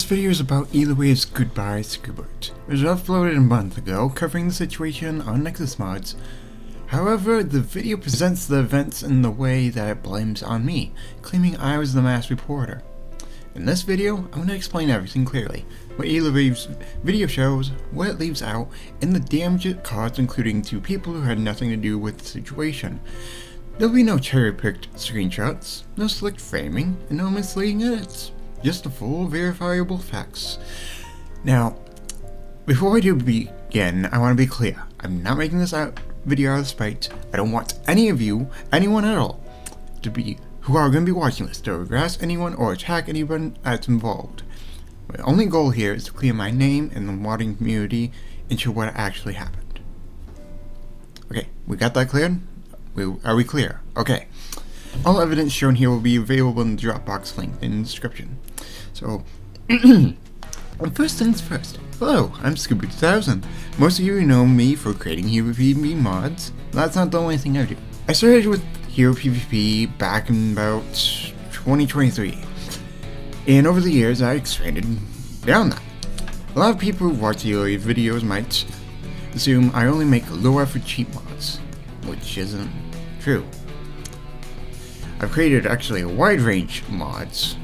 video is about Eluwave's Goodbye Scoobert. It was uploaded a month ago, covering the situation on Nexus Mods. However, the video presents the events in the way that it blames on me, claiming I was the mass reporter. In this video, I'm going to explain everything clearly, what Eluwave's video shows, what it leaves out, and the damage it caused, including to people who had nothing to do with the situation. There'll be no cherry-picked screenshots, no slick framing, and no misleading edits. Just the full verifiable facts. Now, before I do begin, I want to be clear. I'm not making this video out of spite. I don't want any of you, anyone at all, who are going to be watching this, to harass anyone or attack anyone that's involved. My only goal here is to clear my name in the modding community and show what actually happened. Okay, we got that cleared? Are we clear? Okay. All evidence shown here will be available in the Dropbox link in the description. So, first things first. Hello, I'm Scoobert2000. Most of you know me for creating HeroPvP mods. That's not the only thing I do. I started with HeroPvP back in about 2023. And over the years, I expanded beyond that. A lot of people who watch Eluwave videos might assume I only make low effort cheap mods, which isn't true. I've created actually a wide range of mods,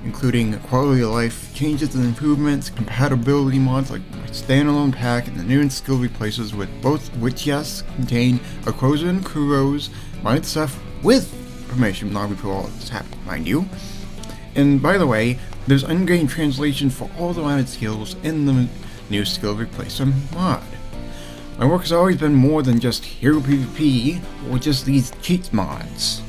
including quality of life changes and improvements, compatibility mods like my Standalone Pack, and the new skill replaces with both, which yes, contain Aquoso and Kuros, mod stuff with permission not before all this happened, mind you. And by the way, there's ungained translation for all the modded skills in the new skill replacement mod. My work has always been more than just HeroPvP or just these cheat mods.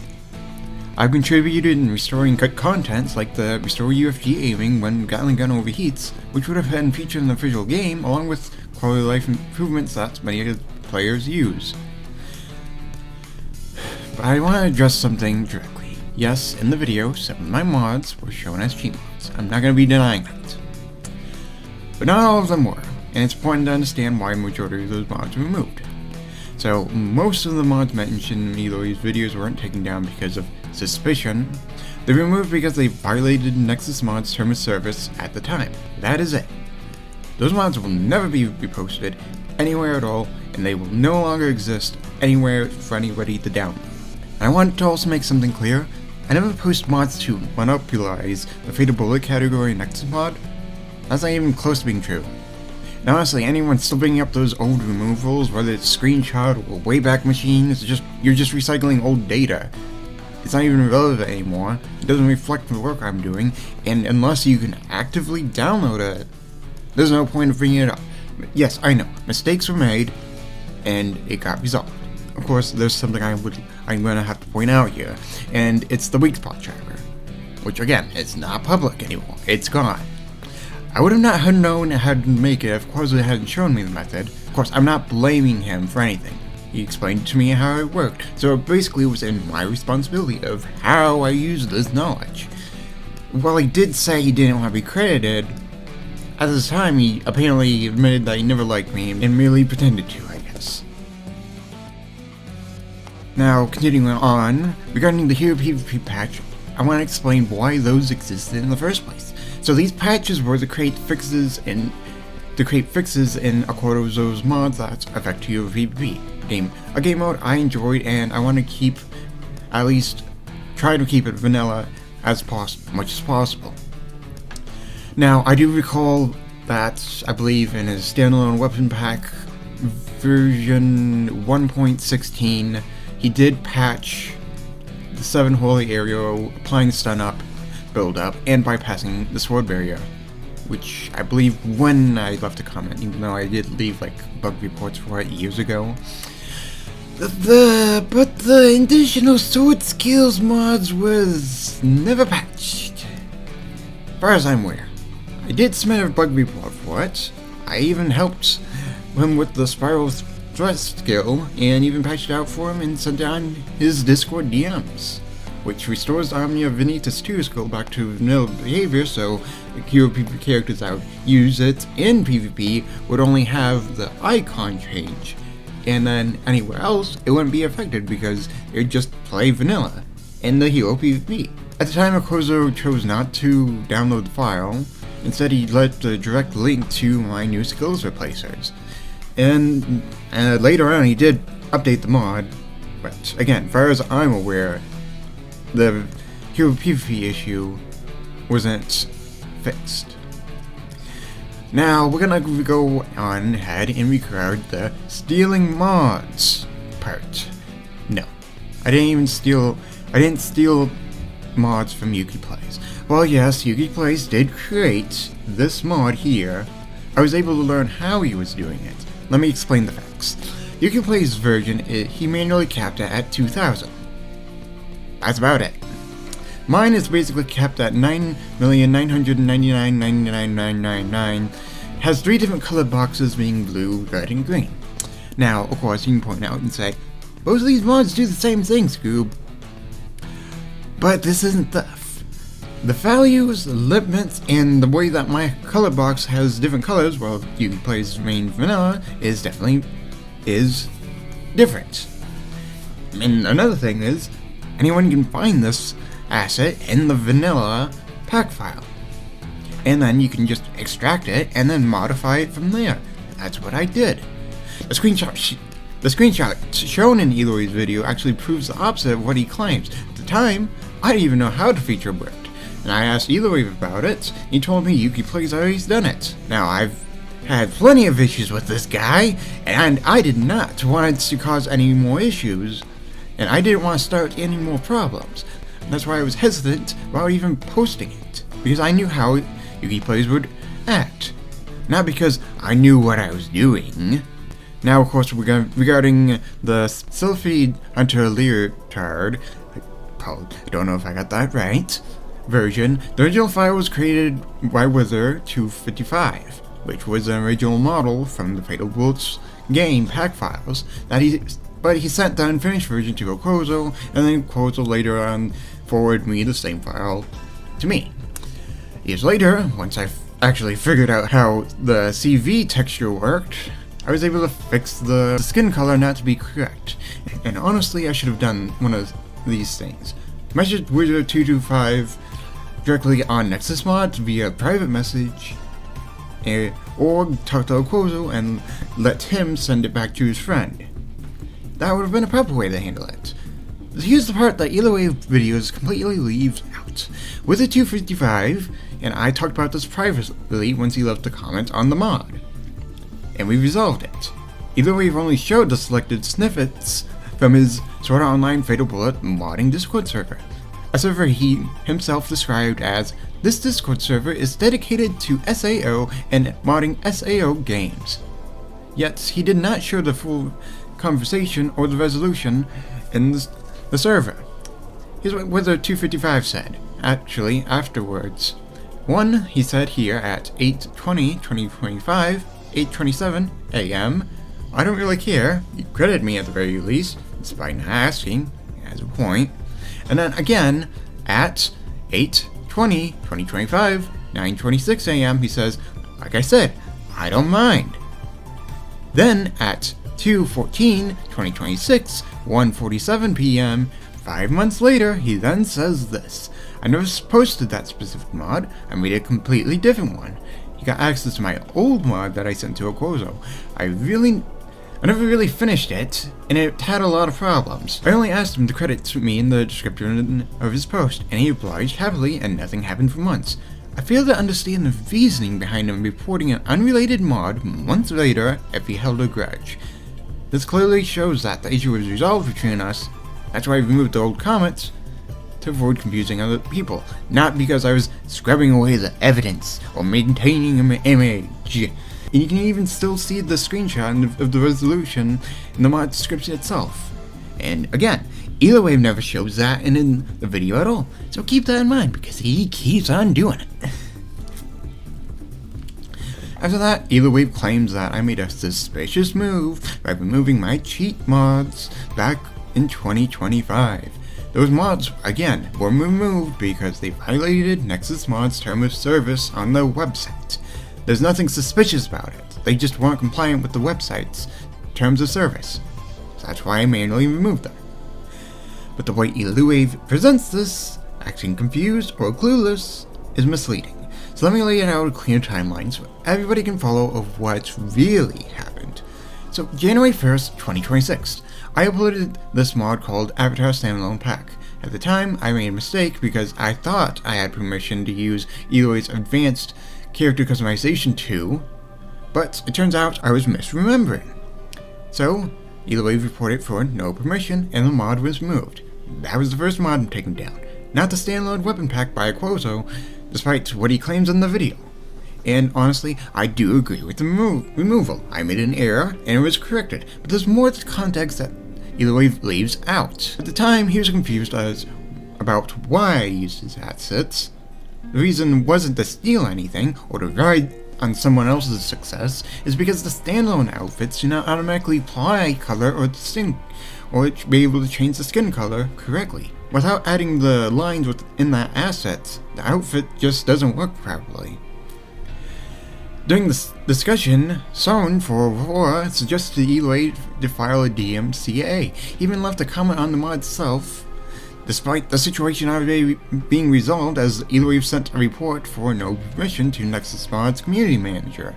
I've contributed in restoring cut contents like the restore UFG aiming when Gatling gun overheats, which would have been featured in the official game, along with quality of life improvements that many players use. But I want to address something directly. Yes, in the video, some of my mods were shown as cheat mods. I'm not going to be denying that. But not all of them were, and it's important to understand why a majority of those mods were removed. So, most of the mods mentioned in Eluwave's videos weren't taken down because of suspicion. They were removed because they violated Nexus Mods' term of service at the time. That is it. Those mods will never be reposted anywhere at all, and they will no longer exist anywhere for anybody to download. And I want to also make something clear. I never post mods to monopolize the Fatal Bullet category in Nexus Mod. That's not even close to being true. And honestly, anyone still bringing up those old removals, whether it's screenshot or Wayback Machine, you're just recycling old data. It's not even relevant anymore. It doesn't reflect the work I'm doing, and unless you can actively download it, there's no point of bringing it up. Yes, I know, mistakes were made, and it got resolved. Of course, there's something I'm gonna have to point out here, and it's the weak spot tracker, which again, it's not public anymore. It's gone. I would have not known how to make it if Aquoso hadn't shown me the method. Of course, I'm not blaming him for anything. He explained to me how it worked, so it basically was in my responsibility of how I used this knowledge. While he did say he didn't want to be credited, at the time he apparently admitted that he never liked me and merely pretended to, I guess. Now, continuing on, regarding the HeroPvP patch, I want to explain why those existed in the first place. So these patches were to create fixes in Aquoso's mods that affect HeroPvP game. A game mode I enjoyed, and I want to try to keep it vanilla as much as possible. Now, I do recall that, I believe in his Standalone Weapon Pack version 1.16, he did patch the 7 Holy Area, applying stun up, build up, and bypassing the sword barrier, which I believe when I left a comment, even though I did leave like bug reports for it years ago. But the additional sword skills mods was never patched, as far as I'm aware. I did submit a bug report for it. I even helped him with the spiral thrust skill, and even patched it out for him and sent down his Discord DMs, which restores Omnia Vanitas 2 skill back to vanilla behavior, so the HeroPvP characters that would use it in PvP would only have the icon change, and then anywhere else it wouldn't be affected because it would just play vanilla in the HeroPvP. At the time, Aquoso chose not to download the file, Instead, he left a direct link to my new skills replacers. And later on, he did update the mod, but again, as far as I'm aware, the hero PvP issue wasn't fixed. Now, we're gonna go on ahead and record the stealing mods part. No, I didn't steal mods from YukiPlays. Well, yes, YukiPlays did create this mod here. I was able to learn how he was doing it. Let me explain the facts. YukiPlays' version, he manually capped it at 2,000. That's about it. Mine is basically capped at 9,999,999,999. Has 3 different color boxes being blue, red, and green. Now, of course, you can point out and say, both of these mods do the same thing, Scoob. But this isn't theft. The values, the limits, and the way that my color box has different colors, well, YukiPlays' main vanilla is definitely different. And another thing is, anyone can find this asset in the vanilla pack file. And then you can just extract it and then modify it from there. That's what I did. The screenshot shown in Eluwave's video actually proves the opposite of what he claims. At the time, I didn't even know how to feature Brick. And I asked Eluwave about it, and he told me YukiPlays already done it. Now, I've had plenty of issues with this guy, and I did not want to cause any more issues, and I didn't want to start any more problems. And that's why I was hesitant about even posting it, because I knew how YukiPlays would act. Not because I knew what I was doing. Now, of course, regarding the Sylpheed Hunter Leotard, I don't know if I got that right, version, the original file was created by Wither255, which was an original model from the Fatal Bullets game pack files, but he sent the unfinished version to Aquoso, and then Aquoso later on forwarded me the same file to me. Years later, once I actually figured out how the CV texture worked, I was able to fix the skin color not to be correct. And honestly, I should have done one of these things. Message Wither255 directly on Nexus Mods via private message, or talk to Aquoso and let him send it back to his friend. That would have been a proper way to handle it. Here's the part that Eluwave videos completely leaves out. Wither255 and I talked about this privately once he left a comment on the mod, and we resolved it. Eluwave only showed the selected snippets from his Sword Art Online Fatal Bullet modding Discord server, a server he himself described as, "This Discord server is dedicated to SAO and modding SAO games." Yet he did not show the full conversation or the resolution in the server. Here's what Wither255 said, actually afterwards. One, he said here at 8:20/2025, 8:27 AM. I don't really care. You credit me at the very least, despite not asking, as a point. And then again, at 8:20/2025, 9:26 AM, he says, like I said, I don't mind. Then at 2:14/2026, 1:47 PM, 5 months later, he then says this: I never posted that specific mod, I made a completely different one. He got access to my old mod that I sent to Aquoso. I never really finished it, and it had a lot of problems. I only asked him to credit me in the description of his post, and he obliged happily, and nothing happened for months. I fail to understand the reasoning behind him reporting an unrelated mod months later if he held a grudge. This clearly shows that the issue was resolved between us. That's why I removed the old comments, to avoid confusing other people, not because I was scrubbing away the evidence or maintaining an image. And you can even still see the screenshot of the resolution in the mod description itself. And again, Eluwave never shows that in the video at all, so keep that in mind because he keeps on doing it. After that, Eluwave claims that I made a suspicious move by removing my cheat mods back in 2025. Those mods, again, were removed because they violated Nexus Mods' term of service on the website. There's nothing suspicious about it, they just weren't compliant with the website's terms of service. So that's why I manually removed them. But the way Eluwave presents this, acting confused or clueless, is misleading. So let me lay it out a clear timeline so everybody can follow of what's really happened. So January 1st, 2026, I uploaded this mod called Avatar Standalone Pack. At the time, I made a mistake because I thought I had permission to use Eluwave's advanced character customization 2, but it turns out I was misremembering. So, Eluwave reported for no permission and the mod was removed. That was the first mod taken down, not the standalone weapon pack by Aquoso, despite what he claims in the video. And honestly, I do agree with the removal. I made an error and it was corrected, but there's more to context that Eluwave leaves out. At the time, he was confused about why I used his assets. The reason wasn't to steal anything or to ride on someone else's success, is because the standalone outfits do not automatically apply color or be able to change the skin color correctly. Without adding the lines within that asset, the outfit just doesn't work properly. During this discussion, someone for Aurora suggested Eluwave to file a DMCA. He even left a comment on the mod itself, despite the situation already being resolved, as Eluwave sent a report for no permission to Nexus Mods community manager.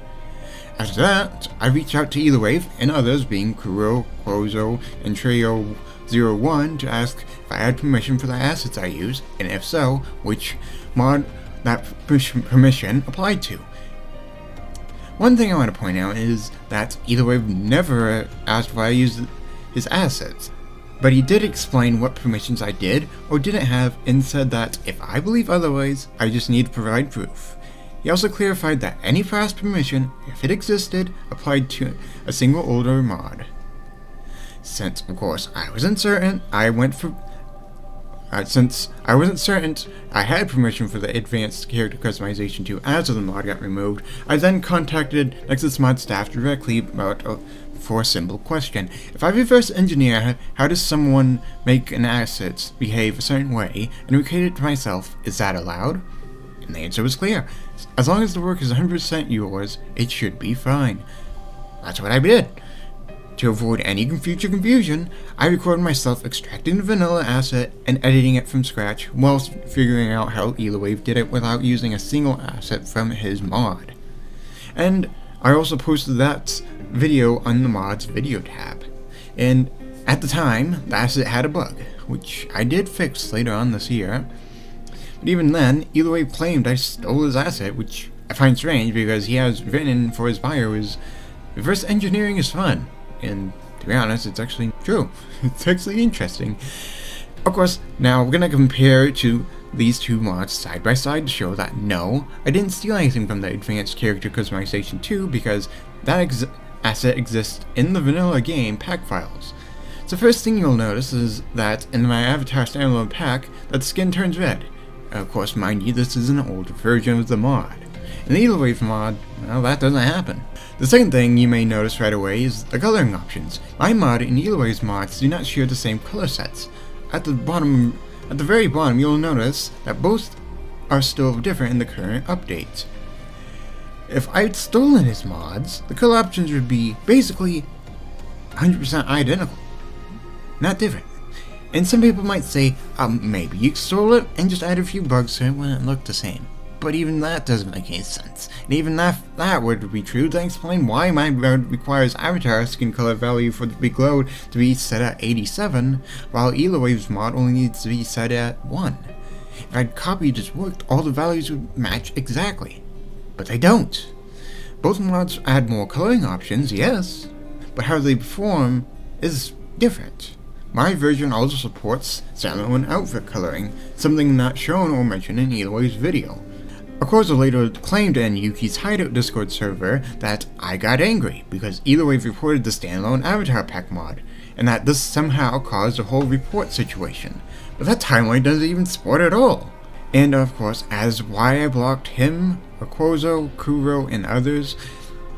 After that, I reached out to Eluwave and others, being Kuro, Aquoso, and Trio01, to ask if I had permission for the assets I use, and if so, which mod that permission applied to. One thing I want to point out is that Eluwave never asked why I used his assets, but he did explain what permissions I did or didn't have and said that if I believe otherwise, I just need to provide proof. He also clarified that any past permission, if it existed, applied to a single older mod. Since, of course, I wasn't certain, I had permission for the advanced character customization 2 after the mod got removed. I then contacted Nexus Mod staff directly for a simple question. If I reverse engineer how does someone make an asset behave a certain way and recreate it to myself, is that allowed? And the answer was clear. As long as the work is 100% yours, it should be fine. That's what I did. To avoid any future confusion, I recorded myself extracting the vanilla asset and editing it from scratch, whilst figuring out how Eluwave did it without using a single asset from his mod. And I also posted that video on the mod's video tab. And at the time, the asset had a bug, which I did fix later on this year. But even then, Eluwave claimed I stole his asset, which I find strange because he has written for his bio is reverse engineering is fun. And to be honest, it's actually true. It's actually interesting. Of course, now we're gonna compare these two mods side by side to show that no, I didn't steal anything from the Advanced Character Customization 2 because that asset exists in the vanilla game pack files. So first thing you'll notice is that in my Avatar Standalone Pack, that the skin turns red. Of course, mind you, this is an older version of the mod. In the Eluwave mod, well, that doesn't happen. The second thing you may notice right away is the coloring options. My mod and Eluwave's mods do not share the same color sets. At the very bottom, you'll notice that both are still different in the current update. If I'd stolen his mods, the color options would be basically 100% identical, not different. And some people might say, maybe you stole it and just added a few bugs so it wouldn't look the same. But even that doesn't make any sense. And even if that would be true, then explain why my mod requires Avatar skin color value for the big glow to be set at 87, while Eluwave's mod only needs to be set at 1. If I'd copied his work, all the values would match exactly. But they don't. Both mods add more coloring options, yes, but how they perform is different. My version also supports standalone outfit coloring, something not shown or mentioned in Eluwave's video. Aquoso later claimed in Yuki's Hideout Discord server that I got angry because Eluwave reported the Standalone Avatar Pack mod, and that this somehow caused the whole report situation. But that timeline doesn't even support it at all. And of course, as why I blocked him, Aquoso, Kuro, and others,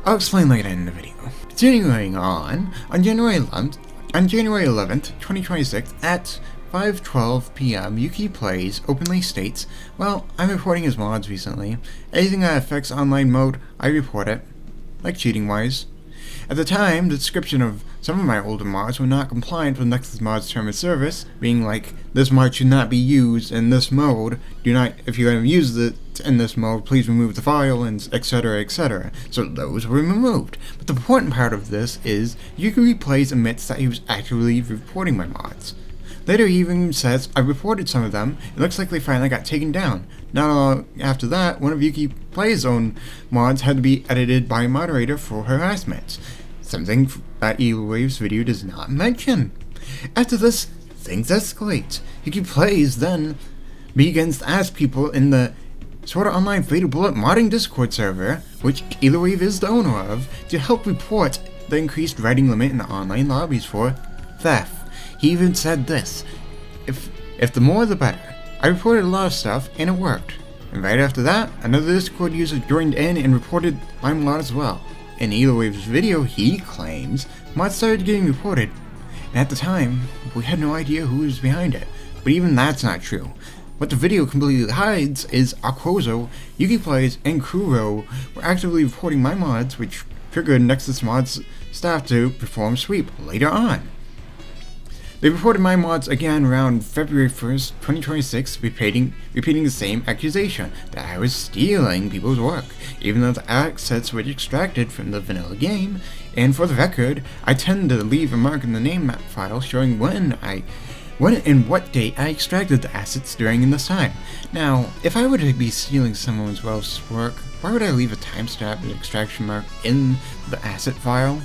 I'll explain later in the video. Continuing on January 11th, 2026 at 5:12 PM, YukiPlays openly states, well, I'm reporting his mods recently. Anything that affects online mode, I report it. Like cheating wise. At the time, the description of some of my older mods were not compliant with Nexus Mods' term of service, being like, this mod should not be used in this mode, if you're going to use it in this mode, please remove the file, and etc, etc. So those were removed. But the important part of this is, YukiPlays admits that he was actively reporting my mods. Later he even says, I reported some of them, it looks like they finally got taken down. Not long after that, one of YukiPlays' own mods had to be edited by a moderator for harassment, something that Eluwave's video does not mention. After this, things escalate. YukiPlays then begins to ask people in the Sword Art Online Fatal Bullet modding Discord server, which Eluwave is the owner of, to help report the increased writing limit in the online lobbies for theft. He even said this, if the more the better. I reported a lot of stuff and it worked. And right after that, another Discord user joined in and reported my mod as well. In Eluwave's video, he claims mods started getting reported, and at the time, we had no idea who was behind it. But even that's not true. What the video completely hides is Aquoso, YukiPlays, and Kuro were actively reporting my mods, which triggered Nexus Mods staff to perform sweep later on. They reported my mods again around February 1st, 2026, repeating the same accusation, that I was stealing people's work, even though the assets were extracted from the vanilla game, and for the record, I tend to leave a mark in the name map file showing when and what date I extracted the assets during this time. Now, if I were to be stealing someone else's work, why would I leave a timestamp and extraction mark in the asset file?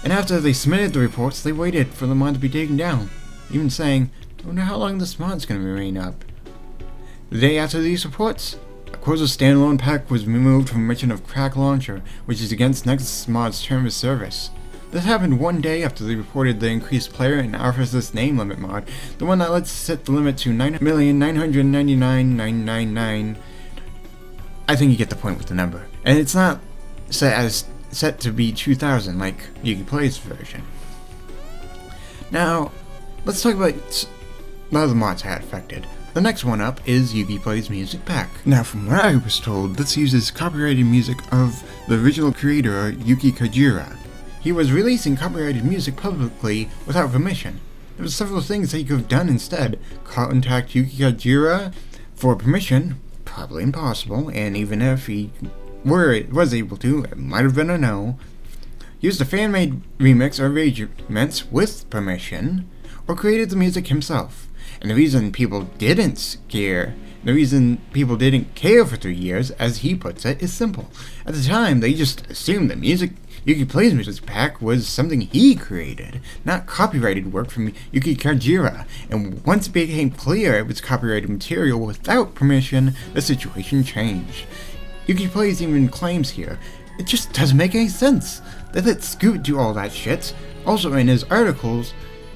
And after they submitted the reports, they waited for the mod to be taken down, even saying, I wonder how long this mod's gonna remain up. The day after these reports, Aquoso's Standalone Pack was removed from mention of Crack Launcher, which is against Nexus Mods' term of service. This happened one day after they reported the increased player and RFSS name limit mod, the one that lets set the limit to 9,999,999. I think you get the point with the number. And it's not set to be 2000 like YukiPlays' version. Now, let's talk about the other mods I had affected. The next one up is YukiPlays Music Pack. Now, from what I was told, this uses copyrighted music of the original creator, Yuki Kajira. He was releasing copyrighted music publicly without permission. There were several things that he could have done instead. Contact Yuki Kajira for permission, probably impossible, and even if he was able to, it might have been a no. Used a fan-made remix or arrangements with permission, or created the music himself. And the reason people didn't care for 3 years, as he puts it, is simple. At the time, they just assumed that YukiPlays Music Pack was something he created, not copyrighted work from Yuki Kajira, and once it became clear it was copyrighted material without permission, the situation changed. YukiPlays even claims here, it just doesn't make any sense. They let Scoob do all that shit. Also in his articles,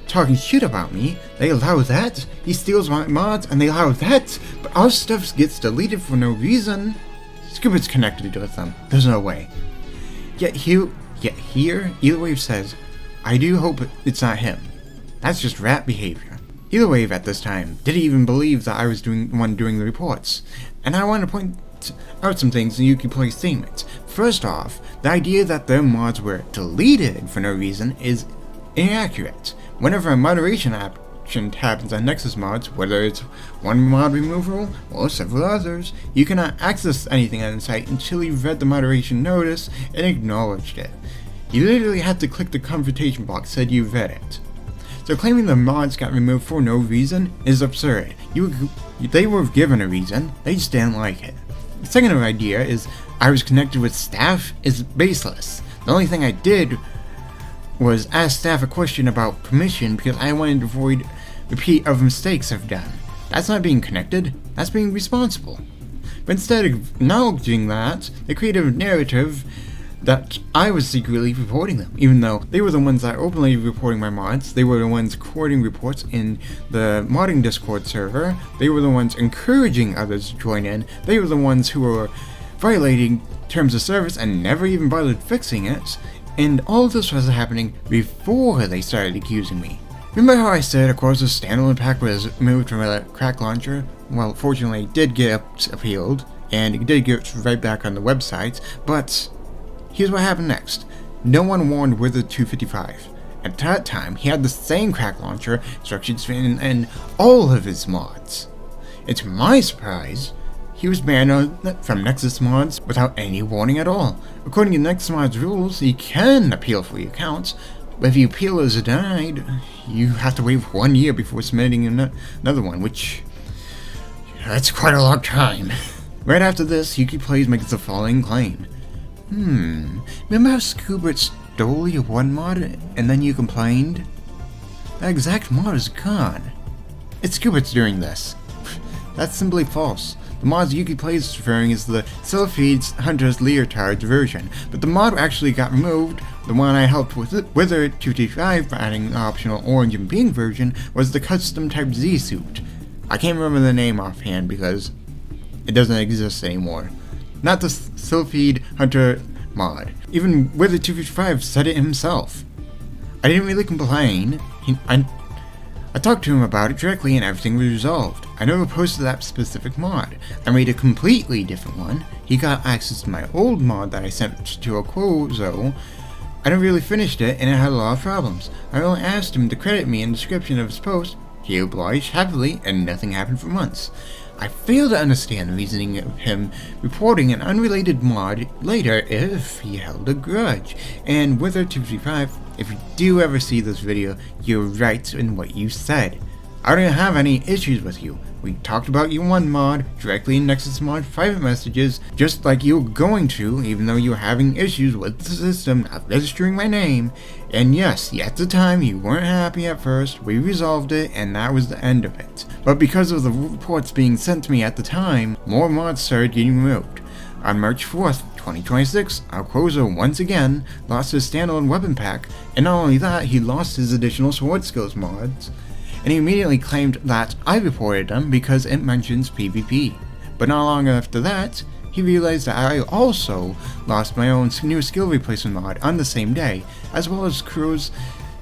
talking shit about me, they allow that. He steals my mods and they allow that, but our stuff gets deleted for no reason. Scoobert's connected with them. There's no way. Yet here, Eluwave says, I do hope it's not him. That's just rat behavior. Eluwave at this time didn't even believe that I was the one doing the reports. And I want to point out some things in YukiPlays statements. First off, the idea that their mods were deleted for no reason is inaccurate. Whenever a moderation action happens on Nexus Mods, whether it's one mod removal or several others, you cannot access anything on the site until you've read the moderation notice and acknowledged it. You literally have to click the confrontation box that said you read it. So claiming the mods got removed for no reason is absurd. They were given a reason, they just didn't like it. The second idea is I was connected with staff is baseless. The only thing I did was ask staff a question about permission because I wanted to avoid repeat of mistakes I've done. That's not being connected, that's being responsible. But instead of acknowledging that, they created a narrative that I was secretly reporting them, even though they were the ones that openly reporting my mods, they were the ones recording reports in the modding Discord server, they were the ones encouraging others to join in, they were the ones who were violating terms of service and never even bothered fixing it, and all of this was happening before they started accusing me. Remember how I said Aquoso's Standalone Pack was moved from a crack launcher? Well, fortunately it did get appealed, and it did get right back on the website, but here's what happened next. No one warned Wither255. At that time, he had the same crack launcher instructions in all of his mods. And to my surprise, he was banned from Nexus Mods without any warning at all. According to Nexus Mods rules, you can appeal for your accounts, but if your appeal is denied, you have to wait 1 year before submitting another one, which, that's quite a long time. Right after this, YukiPlays makes the following claim. Remember how Scoobert stole your one mod and then you complained? That exact mod is gone. It's Scoobert's doing this. That's simply false. The mod YukiPlays is referring is the Sylpheed Hunter Leotard version, but the mod actually got removed. The one I helped with Wither255 by adding the optional orange and pink version was the custom type Z suit. I can't remember the name offhand because it doesn't exist anymore. Not the Sylpheed Hunter mod. Even Wither255 said it himself. I didn't really complain. I talked to him about it directly and everything was resolved. I never posted that specific mod. I made a completely different one. He got access to my old mod that I sent to Aquoso. I never really finished it and it had a lot of problems. I only asked him to credit me in the description of his post. He obliged happily and nothing happened for months. I fail to understand the reasoning of him reporting an unrelated mod later if he held a grudge. And Wither255, if you do ever see this video, you're right in what you said. I don't have any issues with you. We talked about your one mod directly in Nexus Mod private messages, just like you were going to, even though you were having issues with the system not registering my name. And yes, at the time you weren't happy at first, we resolved it and that was the end of it. But because of the reports being sent to me at the time, more mods started getting removed. On March 4th, 2026, Aquoso once again lost his standalone weapon pack, and not only that, he lost his additional sword skills mods. And he immediately claimed that I reported them because it mentions PvP. But not long after that, he realized that I also lost my own new skill replacement mod on the same day, as well as Crew's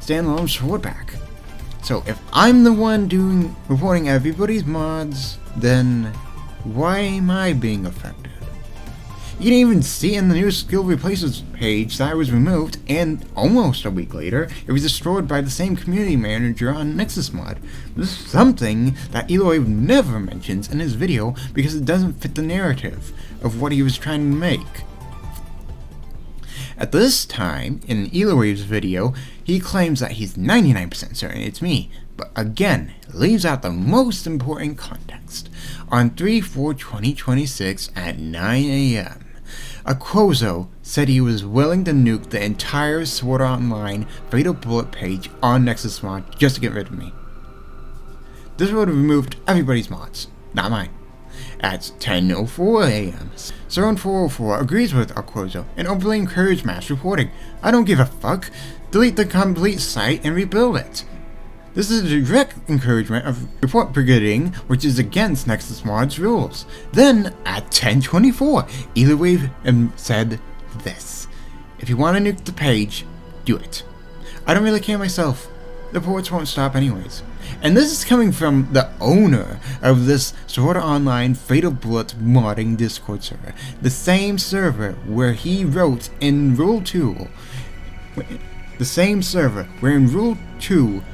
standalone sword pack. So if I'm the one reporting everybody's mods, then why am I being affected? You can even see in the new skill replaces page that I was removed, and almost a week later, it was destroyed by the same community manager on Nexus Mod. This is something that Eluwave never mentions in his video because it doesn't fit the narrative of what he was trying to make. At this time, in Eluwave's video, he claims that he's 99% certain it's me, but again, leaves out the most important context. On 3/4/2026 at 9 AM, Aquoso said he was willing to nuke the entire Sword Online Fatal Bullet page on Nexus Mod just to get rid of me. This would have removed everybody's mods, not mine. At 10:04 AM, Zone404 agrees with Aquoso and openly encouraged mass reporting. I don't give a fuck. Delete the complete site and rebuild it. This is a direct encouragement of report brigading, which is against Nexus Mods rules. Then, at 10:24, Eluwave said this. If you want to nuke the page, do it. I don't really care myself. The reports won't stop anyways. And this is coming from the owner of this Sword Online Fatal Bullet modding Discord server. The same server where he wrote in Rule 2. The same server where in Rule 2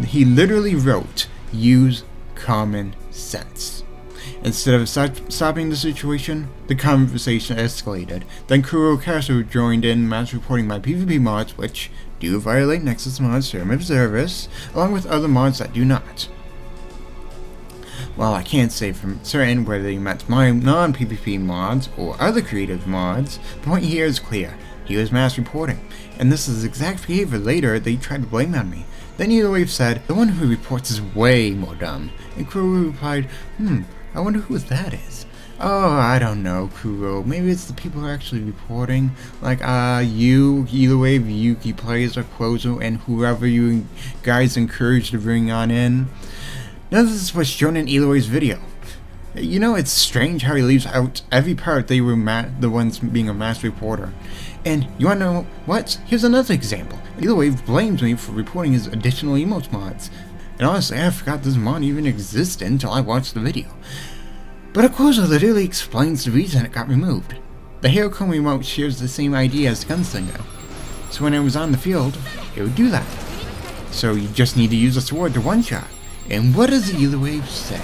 he literally wrote, use common sense. Instead of stopping the situation, the conversation escalated. Then Kurokasu joined in mass reporting my PvP mods, which do violate Nexus Mods term of service, along with other mods that do not. While I can't say for certain whether he meant my non-PvP mods or other creative mods, the point here is clear. He was mass reporting, and this is exact behavior later they tried to blame on me. Then Eluwave said, the one who reports is way more dumb, and Kuro replied, I wonder who that is. Oh, I don't know, Kuro. Maybe it's the people who are actually reporting, like you, Eluwave, YukiPlays, Aquoso, and whoever you guys encouraged to bring on in. None of this was shown in Eluwave's video. You know, it's strange how he leaves out every part they were the ones being a mass reporter. And you wanna know what? Here's another example. Eluwave blames me for reporting his Additional Emotes Mods. And honestly, I forgot this mod even existed until I watched the video. But Aquoso literally explains the reason it got removed. The Ayakamods emote shares the same idea as Gunslinger, so when it was on the field, it would do that. So you just need to use a sword to one-shot. And what does Eluwave say?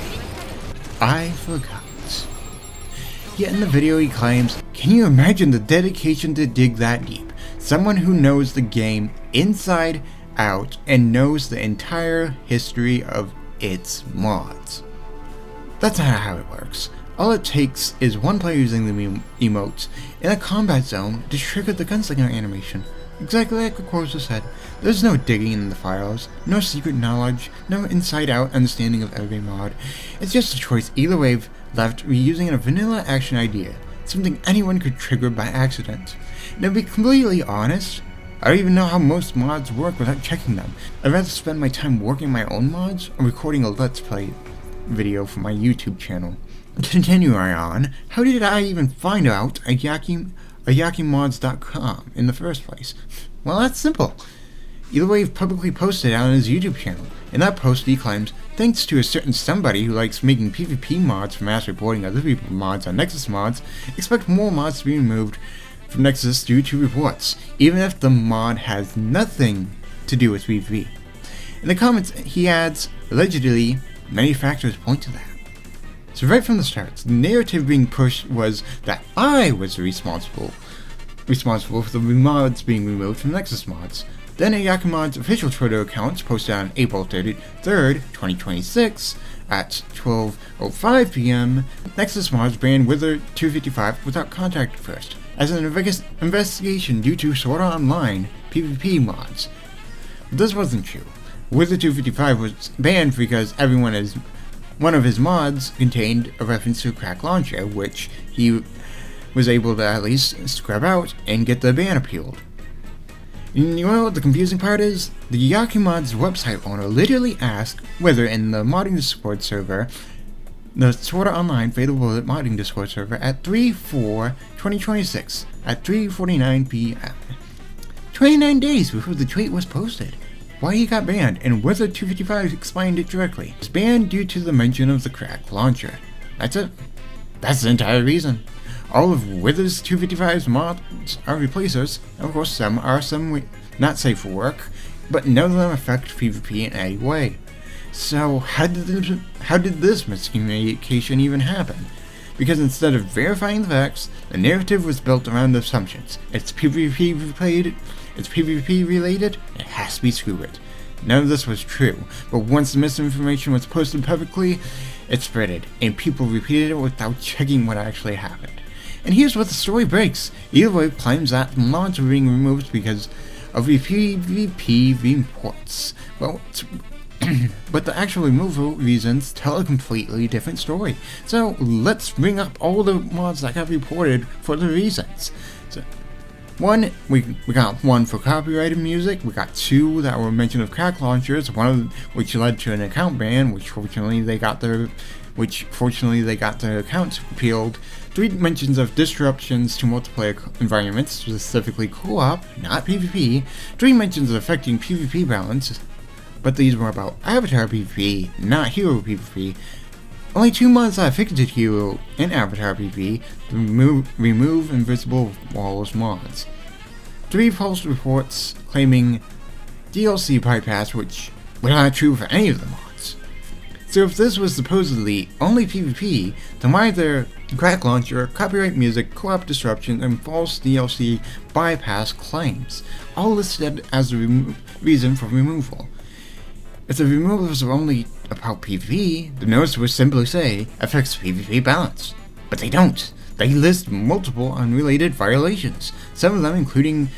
I forgot. Yet in the video he claims, can you imagine the dedication to dig that deep? Someone who knows the game inside out and knows the entire history of its mods. That's not how it works. All it takes is one player using the emotes in a combat zone to trigger the gunslinger animation. Exactly like Aquoso said, there's no digging in the files, no secret knowledge, no inside-out understanding of every mod. It's just a choice Eluwave left reusing a vanilla action idea, something anyone could trigger by accident. And to be completely honest, I don't even know how most mods work without checking them. I'd rather spend my time working my own mods or recording a Let's Play video for my YouTube channel. Continuing on, how did I even find out Ayakamods.com in the first place? Well, that's simple. Eluwave publicly posted it on his YouTube channel. In that post he claims, thanks to a certain somebody who likes making PvP mods for mass reporting other people's mods on Nexus Mods, expect more mods to be removed from Nexus due to reports, even if the mod has nothing to do with PvP. In the comments he adds, allegedly, many factors point to that. So right from the start, the narrative being pushed was that I was responsible for the mods being removed from Nexus Mods. Then Ayakamods' official Twitter accounts posted on April 3rd, 2026 at 12:05 PM, Nexus Mods banned Wither255 without contact first, as an investigation due to Sword Art Online PvP mods. But this wasn't true. Wither255 was banned because one of his mods contained a reference to a crack launcher, which he was able to at least scrub out and get the ban appealed. And you know what the confusing part is? The Ayakamods website owner literally asked whether in the modding Discord server, the Sword Art Online Fatal Bullet modding Discord server at 3/4/2026 at 3:49 PM. 29 days before the tweet was posted. Why he got banned, and Wither255 explained it directly. It's banned due to the mention of the crack launcher. That's it. That's the entire reason. All of Wither255's mods are replacers, and of course some are not safe for work, but none of them affect PvP in any way. So how did this miscommunication even happen? Because instead of verifying the facts, the narrative was built around assumptions. It's PvP related, it has to be Scoobert. None of this was true, but once the misinformation was posted publicly, it spreaded, and people repeated it without checking what actually happened. And here's what the story breaks. Eluwave claims that mods were being removed because of PvP reports. Well, but the actual removal reasons tell a completely different story. So let's bring up all the mods that got reported for the reasons. So, one, we got one for copyrighted music, we got two that were mention of crack launchers, one of which led to an account ban, which fortunately they got their accounts appealed, 3 mentions of disruptions to multiplayer environments, specifically co-op, not PvP, 3 mentions of affecting PvP balance, but these were about Avatar PvP, not Hero PvP. Only 2 mods that affected Hero and Avatar PvP to remove invisible walls mods. 3 false reports claiming DLC bypass, which were not true for any of the mods. So if this was supposedly only PvP, then why are there crack launcher, copyright music, co-op disruption, and false DLC bypass claims, all listed as the reason for removal? If the removals are only about PvP, the notice would simply say, affects PvP balance. But they don't. They list multiple unrelated violations, some of them including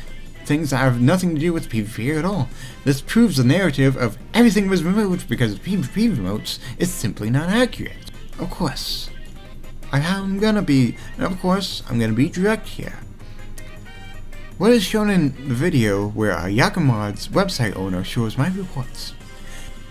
things that have nothing to do with PvP at all. This proves the narrative of everything was removed because PvP remotes is simply not accurate. Of course, I'm gonna be direct here. What is shown in the video where Ayakamods website owner shows my reports?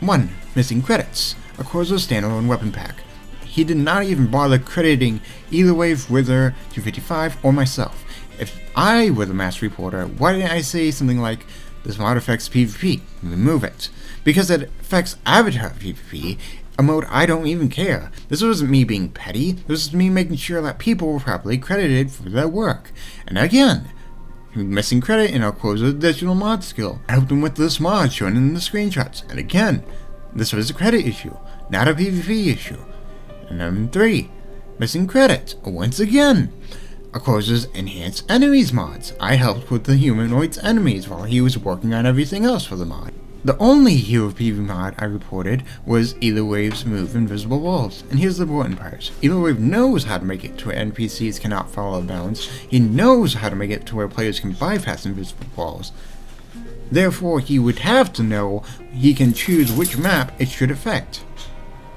1. Missing credits. Aquoso's standalone weapon pack. He did not even bother crediting Eluwave, Wither255, or myself. If I were the mass reporter, why didn't I say something like, this mod affects PvP, remove it? Because it affects Avatar PvP, emote, I don't even care. This wasn't me being petty, this was me making sure that people were properly credited for their work. And again, missing credit in Aquoso's Additional Mod skill. I helped him with this mod shown in the screenshots. And again, this was a credit issue, not a PvP issue. And number 3, missing credit, once again. Aquoso's Enhanced Enemies mods. I helped with the humanoids enemies while he was working on everything else for the mod. The only Hero PvP mod I reported was Eluwave's Move Invisible Walls. And here's the important part. Eluwave knows how to make it to where NPCs cannot follow bounds. He knows how to make it to where players can bypass invisible walls. Therefore, he would have to know he can choose which map it should affect.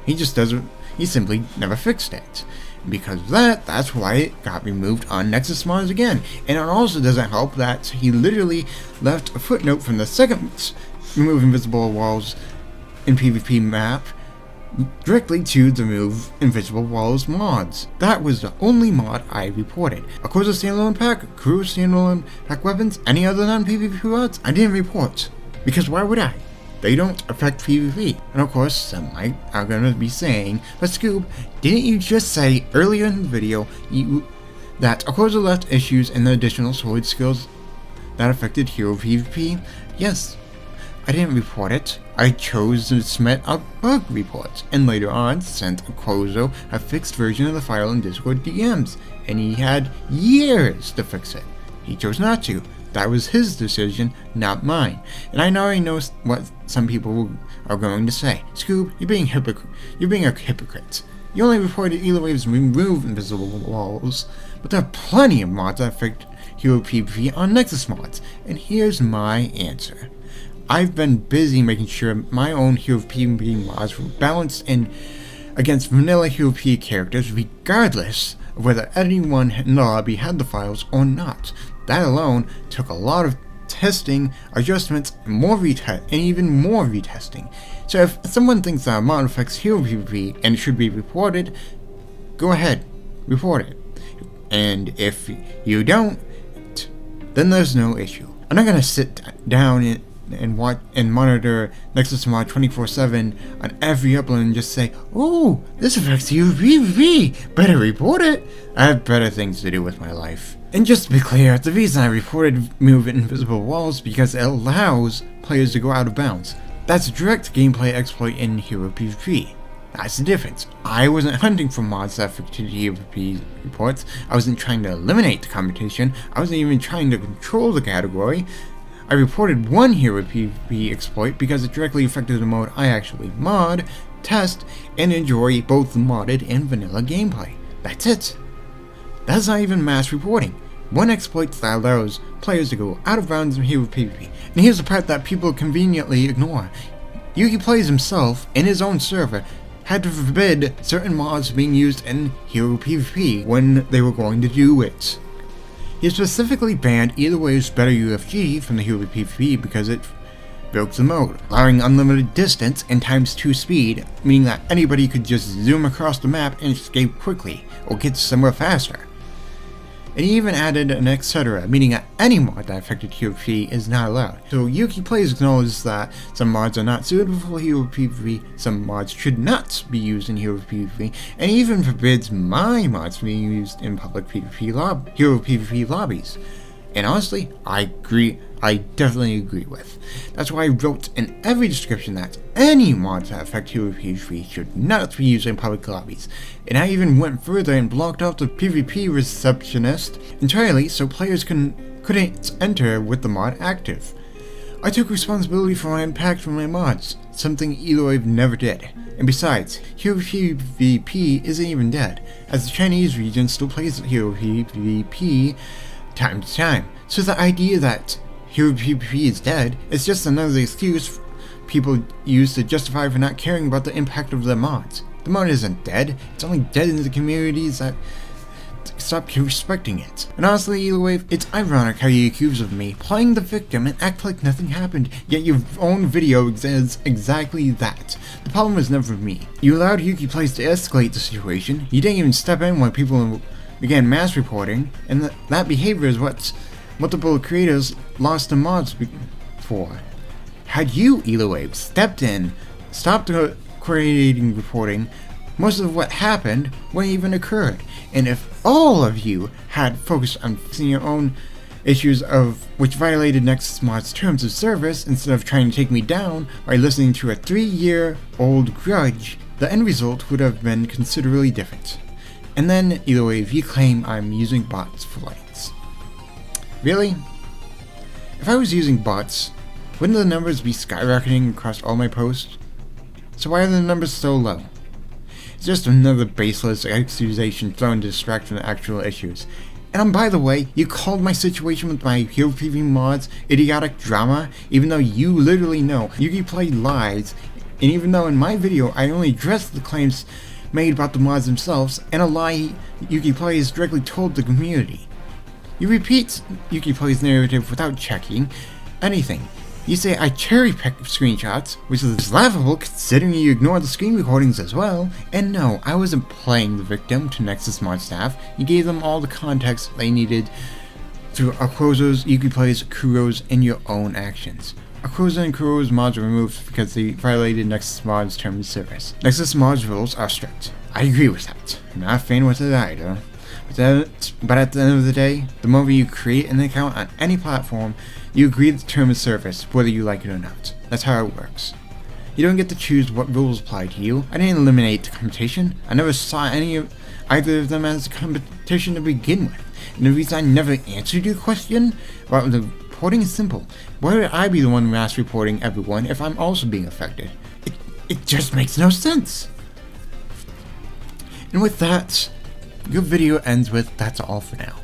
He just doesn't, he simply never fixed it. Because of that, that's why it got removed on Nexus Mods again. And it also doesn't help that he literally left a footnote from the second Remove Invisible Walls in PvP map directly to the Remove Invisible Walls mods. That was the only mod I reported. Aquoso Standalone Pack, Crew Standalone Pack Weapons, any other non-PvP mods, I didn't report. Because why would I? They don't affect PvP. And of course, some are gonna be saying, but Scoob, didn't you just say earlier in the video that Aquoso left issues in the additional sword skills that affected hero PvP? Yes. I didn't report it. I chose to submit a bug report, and later on sent Aquoso a fixed version of the file in Discord DMs, and he had years to fix it. He chose not to. That was his decision, not mine. And I already know what some people are going to say. Scoob, you're being a hypocrite. You only reported Eluwave's Remove Invisible Walls, but there are plenty of mods that affect hero PvP on Nexus Mods, and here's my answer. I've been busy making sure my own hero PvP mods were balanced in against vanilla hero PvP characters, regardless of whether anyone in the lobby had the files or not. That alone took a lot of testing, adjustments, and even more retesting. So if someone thinks that a mod affects hero PvP and it should be reported, go ahead, report it. And if you don't, then there's no issue. I'm not gonna sit down and watch and monitor Nexus Mod 24/7 on every upload and just say, "Oh, this affects hero PvP, better report it." I have better things to do with my life. And just to be clear, the reason I reported Move Invisible Walls is because it allows players to go out of bounds. That's a direct gameplay exploit in hero PvP. That's the difference. I wasn't hunting for mods that affected hero PvP reports. I wasn't trying to eliminate the competition. I wasn't even trying to control the category. I reported one hero PvP exploit because it directly affected the mode I actually mod, test, and enjoy both the modded and vanilla gameplay. That's it. That's not even mass reporting. One exploit that allows players to go out of bounds in hero PvP. And here's the part that people conveniently ignore. YukiPlays himself, in his own server, had to forbid certain mods being used in hero PvP when they were going to do it. He specifically banned Eluwave's Better UFG from the hero PvP because it broke the mode, allowing unlimited distance and ×2 speed, meaning that anybody could just zoom across the map and escape quickly, or get somewhere faster. And he even added an etc, meaning that any mod that affected hero PvP is not allowed. So YukiPlays acknowledges that some mods are not suitable for hero PvP, some mods should not be used in hero PvP, and even forbids my mods from being used in public hero PvP lobbies. And honestly, I definitely agree with. That's why I wrote in every description that any mods that affect hero PvP should not be used in public lobbies. And I even went further and blocked off the PvP receptionist entirely so players couldn't enter with the mod active. I took responsibility for my impact from my mods, something Eluwave never did. And besides, hero PvP isn't even dead, as the Chinese region still plays hero PvP time to time. So the idea that hero PvP is dead is just another excuse people use to justify for not caring about the impact of their mods. The mod isn't dead, it's only dead in the communities that stop respecting it. And honestly, Eluwave, it's ironic how you accuse of me playing the victim and act like nothing happened, yet your own video says exactly that. The problem was never me. You allowed YukiPlays to escalate the situation, you didn't even step in when people began mass reporting, and that behavior is what multiple creators lost their mods for. Had you, Eluwave, stepped in, stopped the coordinating reporting, most of what happened wouldn't even occurred. And if all of you had focused on fixing your own issues of which violated Nexus Mods' terms of service instead of trying to take me down by listening to a 3-year-old grudge, the end result would have been considerably different. And then, Eluwave, you claim I'm using bots for likes. Really? If I was using bots, wouldn't the numbers be skyrocketing across all my posts? So why are the numbers so low? It's just another baseless accusation thrown to distract from the actual issues. And by the way, you called my situation with my hero preview mods idiotic drama, even though you literally know YukiPlays lies, and even though in my video I only addressed the claims made about the mods themselves, and a lie YukiPlays directly told the community. You repeat YukiPlays' narrative without checking anything. You say I cherry-picked screenshots, which is laughable considering you ignore the screen recordings as well. And no, I wasn't playing the victim to Nexus Mod staff. You gave them all the context they needed through Aquoso's, YukiPlays, Kuro's, and your own actions. Aquoso and Kuro's mods were removed because they violated Nexus Mod's terms of service. Nexus Mod's rules are strict. I agree with that. I'm not a fan with it either. But at the end of the day, the moment you create an account on any platform, you agree to the term of service, whether you like it or not. That's how it works. You don't get to choose what rules apply to you. I didn't eliminate the competition. I never saw either of them as a competition to begin with. And the reason I never answered your question about the reporting is simple. Why would I be the one mass reporting everyone if I'm also being affected? It just makes no sense. And with that, your video ends with that's all for now.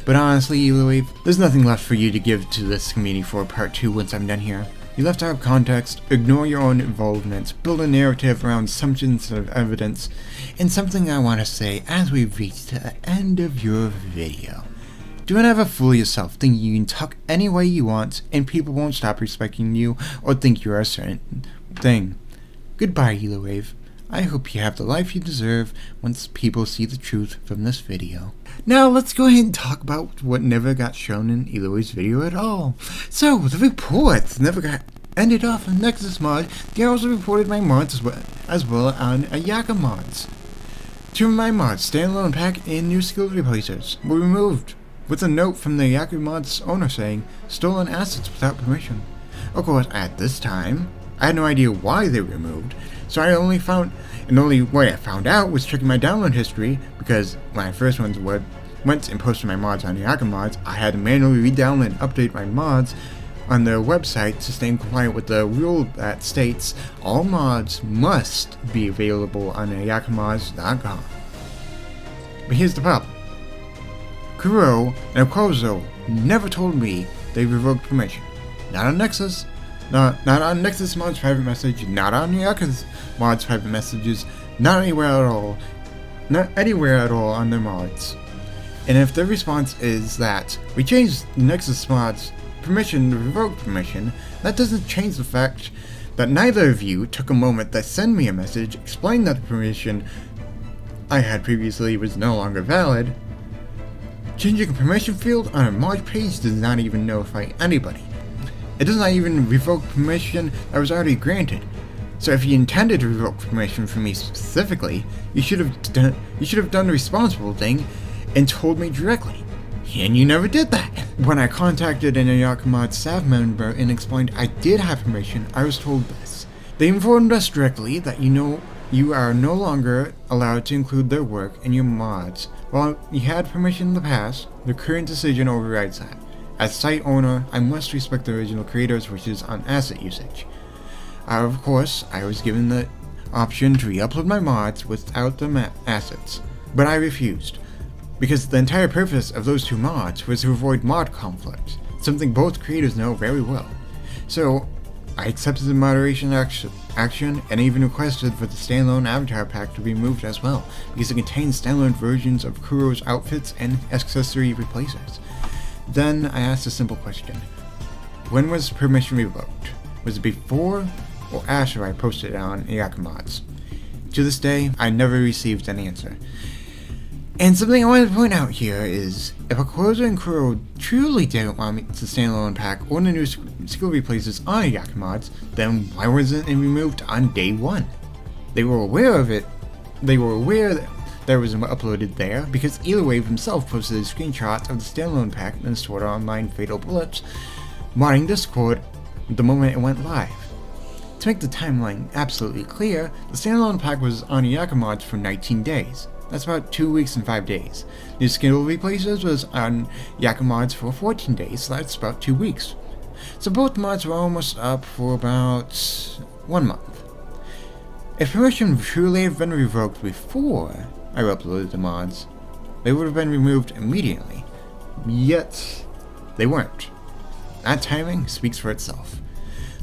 But honestly, Eluwave, there's nothing left for you to give to this community for part 2 once I'm done here. You left out context, ignore your own involvements, build a narrative around assumptions of evidence, and something I want to say as we reach to the end of your video. Do not ever fool yourself thinking you can talk any way you want and people won't stop respecting you or think you're a certain thing. Goodbye, Eluwave. I hope you have the life you deserve once people see the truth from this video. Now let's go ahead and talk about what never got shown in Eluwave's video at all. So, the reports never got ended off on Nexus Mod. They also reported my mods as well on Ayakamods. 2 of my mods, Standalone Pack and new skill replacers, were removed, with a note from the Ayakamods owner saying, stolen assets without permission. Of course, at this time, I had no idea why they were removed, so the only way I found out was checking my download history, because when I first went and posted my mods on Ayakamods, I had to manually re-download and update my mods on their website to stay compliant with the rule that states all mods must be available on Ayakamods.com. But here's the problem. Kuro and Aquoso never told me they revoked permission. Not on Nexus. Not on Nexus Mods private message, not on Ayakamods private messages, not anywhere at all. Not anywhere at all on their mods. And if the response is that we changed Nexus Mods permission to revoke permission, that doesn't change the fact that neither of you took a moment to send me a message, explain that the permission I had previously was no longer valid. Changing a permission field on a mod page does not even notify anybody. It does not even revoke permission that was already granted. So if you intended to revoke permission from me specifically, you should have done the responsible thing and told me directly. And you never did that. When I contacted an Ayakamods staff member and explained I did have permission, I was told this. They informed us directly that you are no longer allowed to include their work in your mods. While you had permission in the past, the current decision overrides that. As site owner, I must respect the original creator's wishes on asset usage. Of course, I was given the option to re-upload my mods without the assets, but I refused, because the entire purpose of those 2 mods was to avoid mod conflicts, something both creators know very well. So, I accepted the moderation action and even requested for the Standalone Avatar Pack to be removed as well, because it contains standalone versions of Kuro's outfits and accessory replacers. Then I asked a simple question. When was permission revoked? Was it before or after I posted it on Ayakamods? To this day, I never received an answer. And something I want to point out here is, if Aquoso and Kuro truly didn't want me to Standalone Pack or the new skill replacers on Ayakamods, then why wasn't it removed on day 1? They were aware of it. They were aware that there was uploaded there because Eluwave himself posted a screenshot of the standalone pack in the Sword Online Fatal Bullets modding Discord the moment it went live. To make the timeline absolutely clear, the standalone pack was on Ayakamods for 19 days. That's about 2 weeks and 5 days. New skill replacers was on Ayakamods for 14 days, so that's about 2 weeks. So both mods were almost up for about 1 month. If permission truly had been revoked before I uploaded the mods, they would have been removed immediately. Yet, they weren't. That timing speaks for itself.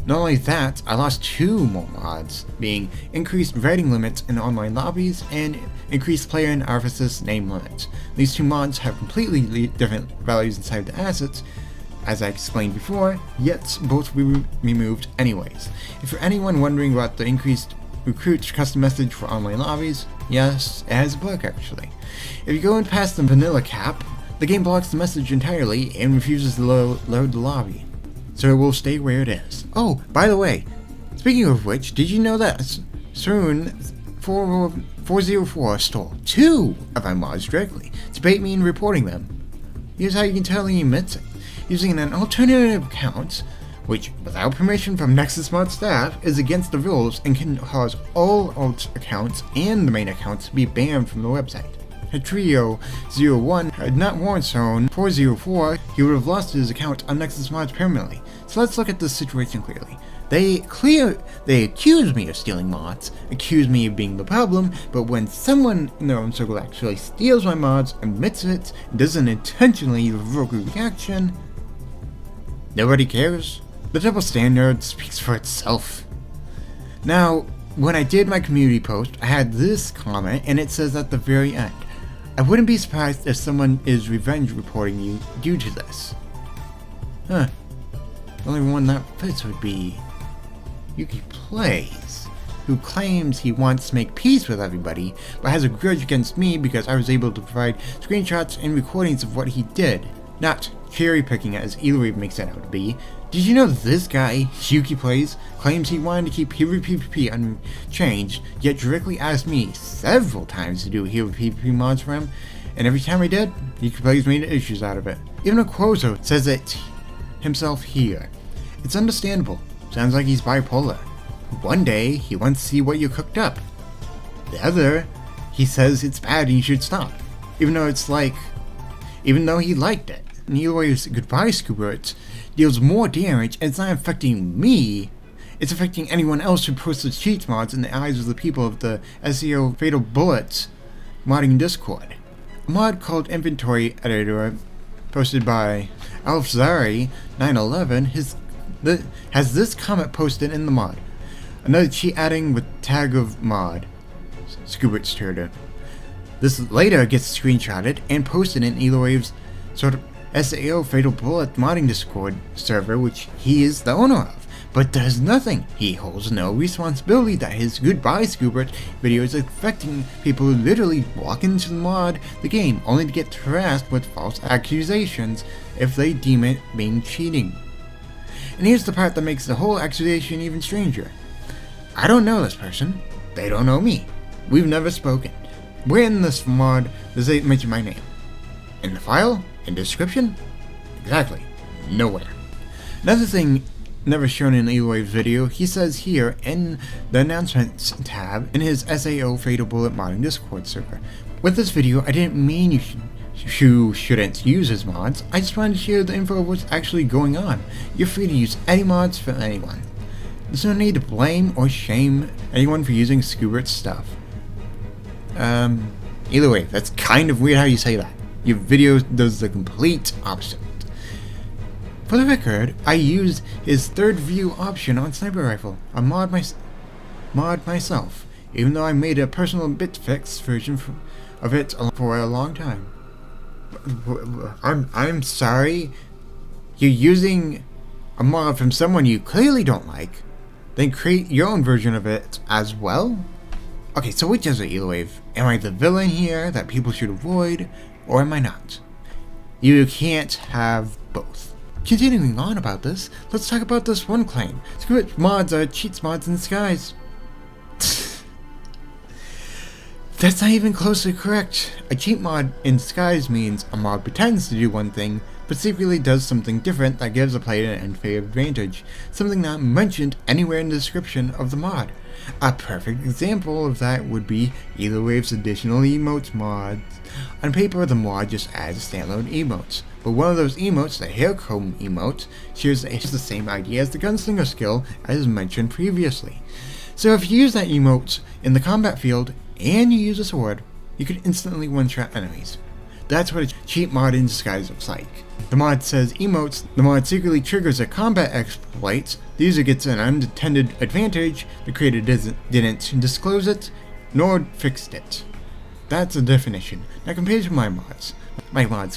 Not only that, I lost 2 more mods, being increased rating limits in online lobbies and increased player and artifice name limits. These 2 mods have completely different values inside the assets, as I explained before, yet both were removed anyways. If for anyone wondering about the increased recruit custom message for online lobbies, yes, it has a bug actually. If you go in past the vanilla cap, the game blocks the message entirely and refuses to load the lobby, so it will stay where it is. Oh, by the way, speaking of which, did you know that soon 404 stole 2 of my mods directly to bait me in reporting them? Here's how you can tell he admits it. Using an alternative account, which, without permission from Nexus Mod staff, is against the rules and can cause all alt accounts and the main accounts to be banned from the website. Had Trio 01 had not warned Zone 404, he would have lost his account on Nexus Mods permanently. So let's look at this situation clearly. They accuse me of stealing mods, accuse me of being the problem, but when someone in their own circle actually steals my mods, admits it, and doesn't intentionally revoke a reaction, nobody cares. The double standard speaks for itself. Now, when I did my community post, I had this comment, and it says at the very end, I wouldn't be surprised if someone is revenge reporting you due to this. Huh. The only one that fits would be YukiPlays, who claims he wants to make peace with everybody, but has a grudge against me because I was able to provide screenshots and recordings of what he did. Not cherry picking as Eluwave makes it out to be. Did you know this guy, YukiPlays, claims he wanted to keep Hero PvP unchanged, yet directly asked me several times to do Hero PvP mods for him, and every time I did, YukiPlays made issues out of it. Even Aquoso says it himself here. It's understandable. Sounds like he's bipolar. One day, he wants to see what you cooked up. The other, he says it's bad and you should stop. Even though he liked it. And Eluwave's goodbye Scoobert deals more damage, and it's not affecting me, it's affecting anyone else who posts the cheat mods in the eyes of the people of the SAO Fatal Bullets modding Discord. A mod called Inventory Editor, posted by Alfzari911, has this comment posted in the mod. Another cheat adding with tag of mod, Scoobert's turtle. This later gets screenshotted and posted in Eluwave's sort of SAO Fatal Bullet modding Discord server, which he is the owner of, but does nothing. He holds no responsibility that his goodbye Scoobert video is affecting people who literally walk into the game only to get harassed with false accusations if they deem it being cheating. And here's the part that makes the whole accusation even stranger. I don't know this person. They don't know me. We've never spoken. Where in this mod does it mention my name? In the file? In description? Exactly. Nowhere. Another thing never shown in Eluwave's video, he says here in the announcements tab in his SAO Fatal Bullet modding Discord server. With this video, I didn't mean you shouldn't use his mods, I just wanted to share the info of what's actually going on. You're free to use any mods for anyone. There's no need to blame or shame anyone for using Scoobert's stuff. Eluwave, that's kind of weird how you say that. Your video does the complete opposite. For the record, I used his third view option on Sniper Rifle, a mod myself, even though I made a personal bitfix version of it for a long time. I'm sorry? You're using a mod from someone you clearly don't like, then create your own version of it as well? Okay, so which is it, Eluwave? Am I the villain here that people should avoid, or am I not? You can't have both. Continuing on about this, let's talk about this one claim. Scoobert mods are cheats mods in disguise. That's not even closely correct. A cheat mod in disguise means a mod pretends to do one thing, but secretly does something different that gives a player an unfair advantage, something not mentioned anywhere in the description of the mod. A perfect example of that would be Eluwave's Additional Emotes Mod. On paper, the mod just adds standalone emotes, but one of those emotes, the hair comb emote, shares the same idea as the gunslinger skill as mentioned previously. So if you use that emote in the combat field, and you use a sword, you can instantly one-shot enemies. That's what a cheat mod in disguise looks like. The mod says emotes, the mod secretly triggers a combat exploit, the user gets an unintended advantage, the creator didn't disclose it, nor fixed it. That's the definition. Now compared to my mods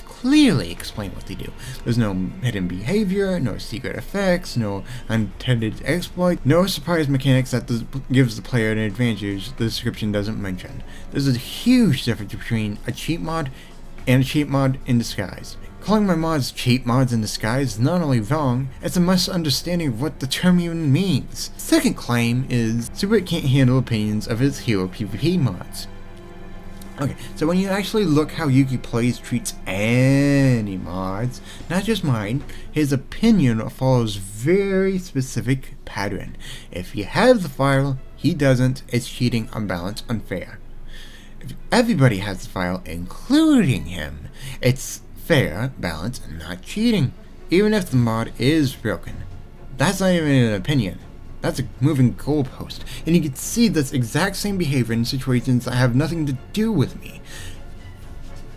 clearly explain what they do. There's no hidden behavior, no secret effects, no unintended exploit, no surprise mechanics that gives the player an advantage the description doesn't mention. There's a huge difference between a cheat mod and a cheat mod in disguise. Calling my mods cheat mods in disguise is not only wrong, it's a misunderstanding of what the term even means. Second claim is Scoobert can't handle opinions of his hero PvP mods. Okay, so when you actually look how YukiPlays treats any mods, not just mine, his opinion follows very specific pattern. If you have the file, he doesn't, it's cheating, unbalanced, unfair. If everybody has the file, including him, it's fair, balanced, and not cheating, even if the mod is broken. That's not even an opinion. That's a moving goalpost, and you can see this exact same behavior in situations that have nothing to do with me.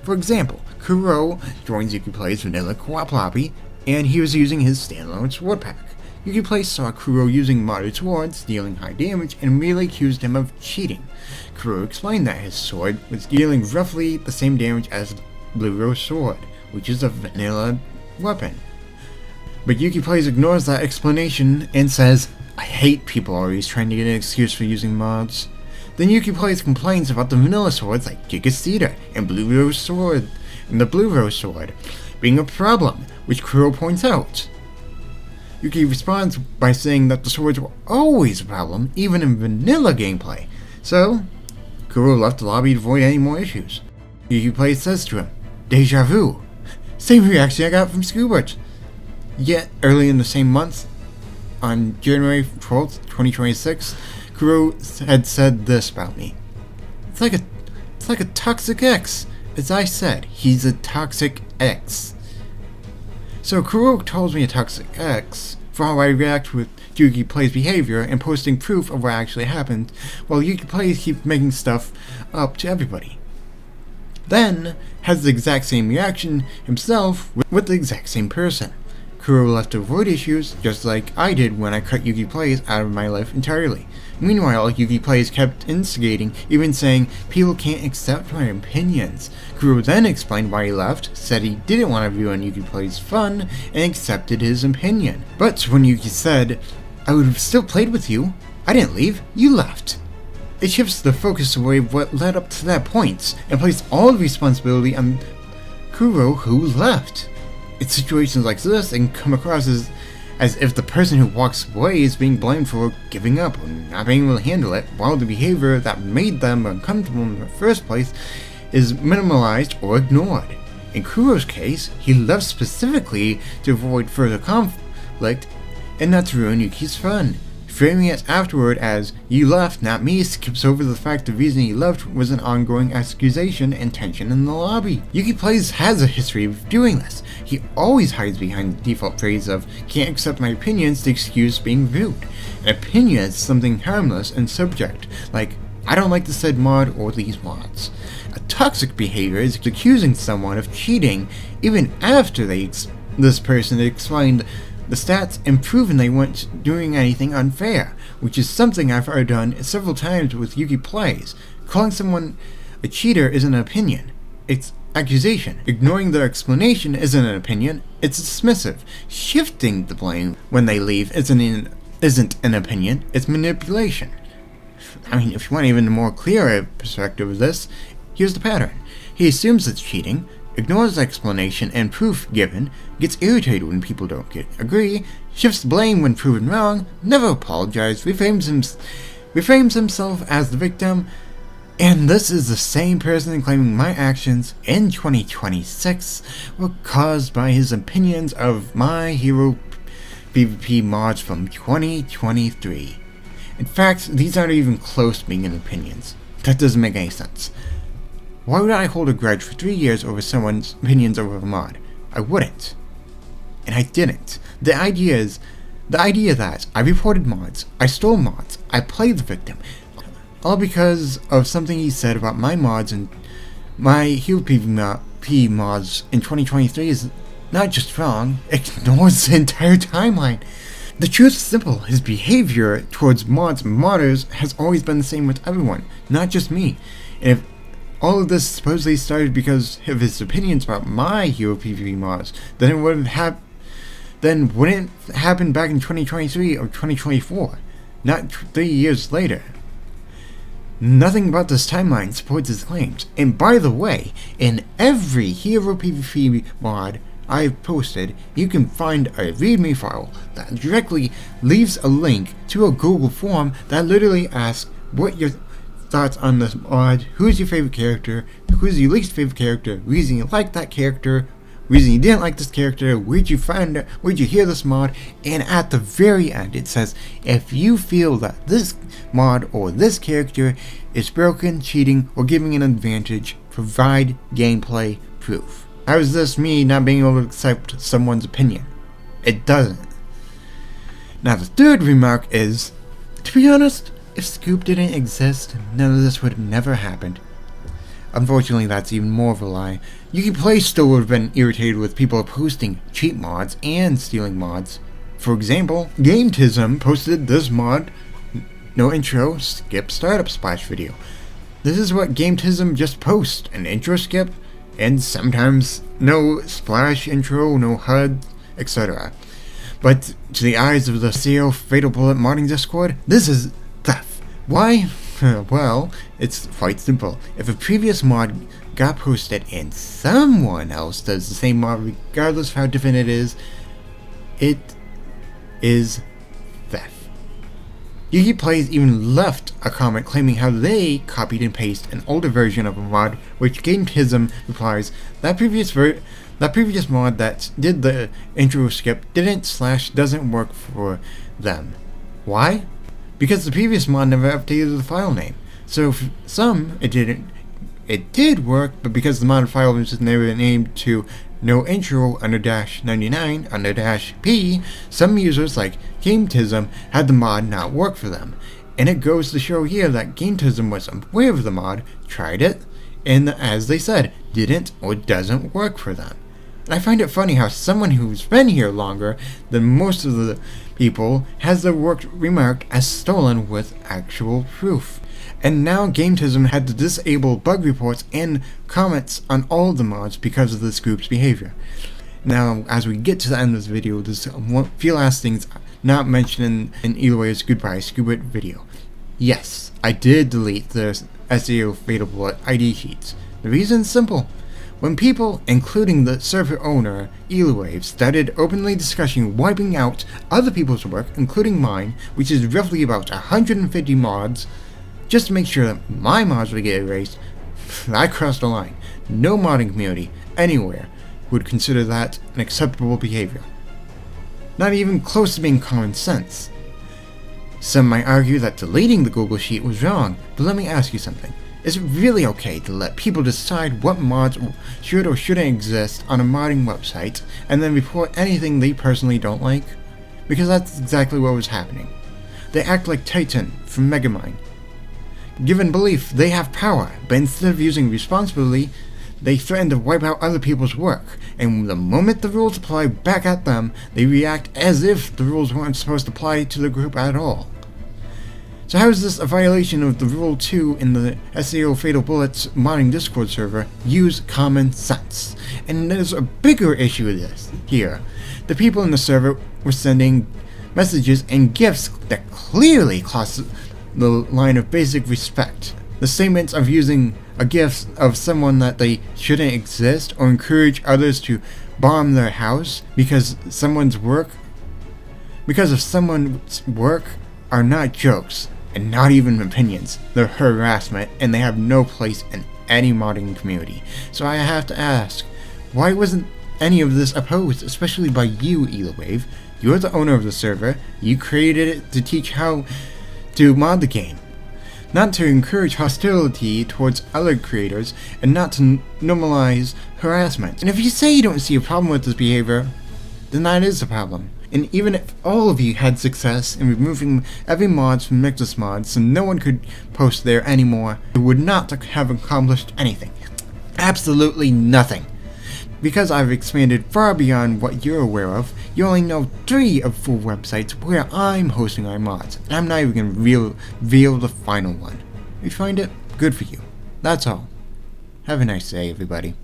For example, Kuro joins YukiPlays Vanilla Co-op Lobby, and he was using his standalone sword pack. YukiPlays saw Kuro using modded swords, dealing high damage, and immediately accused him of cheating. Kuro explained that his sword was dealing roughly the same damage as Blue Rose Sword, which is a vanilla weapon. But YukiPlays ignores that explanation and says, I hate people always trying to get an excuse for using mods. Then YukiPlays complains about the vanilla swords like Giga and Blue Rose Sword, and the Blue Rose Sword being a problem, which Kuro points out. Yuki responds by saying that the swords were always a problem, even in vanilla gameplay. So, Kuro left the lobby to avoid any more issues. YukiPlays says to him, Deja vu. Same reaction I got from Scoobert. Yet, early in the same month, on January 12th, 2026, Kuro had said this about me. It's like a toxic ex. As I said, he's a toxic ex. So Kuro calls me a toxic ex for how I react with YukiPlays' behavior and posting proof of what actually happened, while YukiPlays keeps making stuff up to everybody. Then has the exact same reaction himself with the exact same person. Kuro left to avoid issues, just like I did when I cut YukiPlays out of my life entirely. Meanwhile, YukiPlays kept instigating, even saying, people can't accept my opinions. Kuro then explained why he left, said he didn't want to ruin YukiPlays' fun, and accepted his opinion. But when Yuki said, I would have still played with you, I didn't leave, you left. It shifts the focus away of what led up to that point, and placed all the responsibility on Kuro who left. It's situations like this that can come across as if the person who walks away is being blamed for giving up or not being able to handle it, while the behavior that made them uncomfortable in the first place is minimalized or ignored. In Kuro's case, he left specifically to avoid further conflict and not to ruin Yuki's fun. Framing it afterward as, you left, not me, skips over the fact the reason he left was an ongoing accusation and tension in the lobby. YukiPlays has a history of doing this. He always hides behind the default phrase of, can't accept my opinions to excuse being rude. An opinion is something harmless and subject, like, I don't like the said mod or these mods. A toxic behavior is accusing someone of cheating even after this person explained the stats and proven they weren't doing anything unfair, which is something I've already done several times with YukiPlays. Calling someone a cheater isn't an opinion, it's accusation. Ignoring their explanation isn't an opinion, it's dismissive. Shifting the blame when they leave isn't an opinion, it's manipulation. I mean, if you want even a more clear perspective of this, here's the pattern. He assumes it's cheating, ignores the explanation and proof given, gets irritated when people don't agree, shifts the blame when proven wrong, never apologizes, reframes himself as the victim, And this is the same person claiming my actions in 2026 were caused by his opinions of my hero PvP mods from 2023. In fact, these aren't even close to being opinions. That doesn't make any sense. Why would I hold a grudge for 3 years over someone's opinions over a mod? I wouldn't. And I didn't. The idea that I reported mods, I stole mods, I played the victim, all because of something he said about my mods and my hero PvP mods in 2023 is not just wrong, it ignores the entire timeline. The truth is simple, his behavior towards mods and modders has always been the same with everyone, not just me. And if all of this supposedly started because of his opinions about my hero PvP mods, then it wouldn't happen back in 2023 or 2024, not 3 years later. Nothing about this timeline supports his claims. And by the way, in every hero PvP mod I've posted, you can find a readme file that directly leaves a link to a Google form that literally asks what your thoughts on this mod, who's your favorite character, who's your least favorite character, reason you like that character, reason you didn't like this character, where'd you find it, where'd you hear this mod, and at the very end it says, if you feel that this mod or this character is broken, cheating, or giving an advantage, provide gameplay proof. How is this me not being able to accept someone's opinion? It doesn't. Now the third remark is, to be honest, if Scoob didn't exist, none of this would have never happened. Unfortunately, that's even more of a lie. YukiPlays still would have been irritated with people posting cheat mods and stealing mods. For example, GameTism posted this mod, no intro, skip startup splash video. This is what GameTism just posts, an intro skip, and sometimes no splash intro, no HUD, etc. But to the eyes of the CEO Fatal Bullet modding Discord, this is theft. Why? Well, it's quite simple. If a previous mod got posted and someone else does the same mod regardless of how different it is theft. YukiPlays even left a comment claiming how they copied and pasted an older version of a mod, which GameTism replies, that previous mod that did the intro skip doesn't work for them. Why? Because the previous mod never updated the file name. So for some, it did work, but because the mod file was never named to no intro _99 _p, some users like GameTism had the mod not work for them. And it goes to show here that GameTism was aware of the mod, tried it, and as they said, didn't or doesn't work for them. And I find it funny how someone who's been here longer than most of the people has their work remarked as stolen with actual proof. And now GameTism had to disable bug reports and comments on all of the mods because of this group's behavior. Now, as we get to the end of this video, there's a few last things not mentioned in Eluwave's Goodbye Scoobert video. Yes, I did delete the SAO Fatal Bullet ID sheets. The reason is simple. When people, including the server owner, Eluwave, started openly discussing wiping out other people's work, including mine, which is roughly about 150 mods, just to make sure that my mods would get erased, I crossed the line. No modding community, anywhere, would consider that an acceptable behavior. Not even close to being common sense. Some might argue that deleting the Google Sheet was wrong, but let me ask you something. Is it really okay to let people decide what mods should or shouldn't exist on a modding website, and then report anything they personally don't like? Because that's exactly what was happening. They act like Titan from Megamind. Given belief, they have power, but instead of using responsibly, they threaten to wipe out other people's work, and the moment the rules apply back at them, they react as if the rules weren't supposed to apply to the group at all. So how is this a violation of the Rule 2 in the SAO Fatal Bullets modding Discord server? Use common sense. And there's a bigger issue with this here. The people in the server were sending messages and gifts that clearly cross the line of basic respect. The statements of using a gift of someone that they shouldn't exist or encourage others to bomb their house because of someone's work are not jokes. and not even opinions. They're harassment, and they have no place in any modding community. So I have to ask, why wasn't any of this opposed, especially by you, Eluwave? You're the owner of the server. You created it to teach how to mod the game, not to encourage hostility towards other creators, and not to normalize harassment. And if you say you don't see a problem with this behavior, then that is a problem. And even if all of you had success in removing every mod from Nexus Mods so no one could post there anymore, it would not have accomplished anything. Absolutely nothing. Because I've expanded far beyond what you're aware of, you only know 3 of 4 websites where I'm hosting our mods, and I'm not even going to reveal the final one. If you find it, good for you. That's all. Have a nice day, everybody.